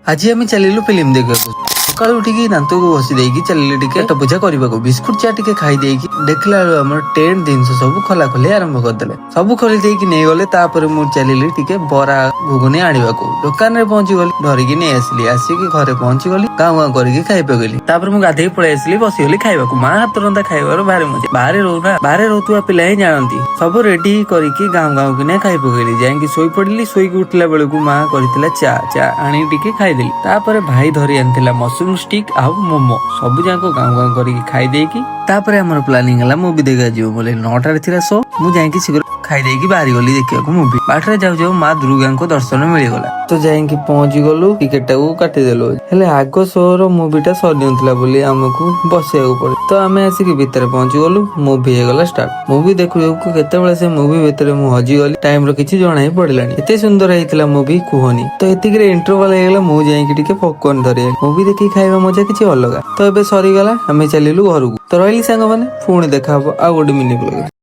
आज आम चलू फिल्म देखा सका उठिकी दांत को घसी देकी चलिए पेट पूजा करने को बिस्कुट चा टे खाई देकी देखला आम टेंट जिन सब खोला खोली आरंभ करदे सब खोली देकी नहीं गले मुझे चलिए टिके बरा घुगुनी आने को दुकान में पहुंची गली धरिकी नहीं आसली आसिकी घरे पहुंची गली गाँव गाँव करके खाई पकली मुझे गाधे पलि आसली बसीगली खावा माँ हाथ रंधा खाइबार भारी मजा बाहर रोकवा पिला ही जानती सब रेडी करके गाँव गाँव की खाई पकली जाइकी शोई पड़ी शोईकी उठला बेलू माँ कर चा आनी टिके खाईदेली भाई धरी आनी मशरूम स्टिक आ मोमो सब जाक गाँव गाँव करके खाई देकी आमर प्लानिंग है मुवी देखा जी बोले 9टार थी शो मुझे शीघ्र खाई देकी बाहरी गली देखा मुवी बाटर जाऊ जाऊ माँ दुर्गा को दर्शन मिलगला तो जाइकी पहुंची गलु टिकेट टाक काटिदेलु हेले आग शोर मुवीटा सरी आमको बसया पड़े तो आम आसिक भितर पहुंची गलु मुवी होगला स्टार्ट मुवी देखु केते से मुवी भितर मुझे हजिगली टाइम किसी जना ही पड़ेगा एते सुंदर होता मुवी कहनी तो एतिक इंटरवल होगा मुझे जाइकी पॉपकॉर्न धरी मुवी देखी खाଇବା मजा किसी अलग तो ये सरीगला आम चलू घर को तो रही सांग मैंने पुणी देखा आ गोटे मिनी ब्लॉग।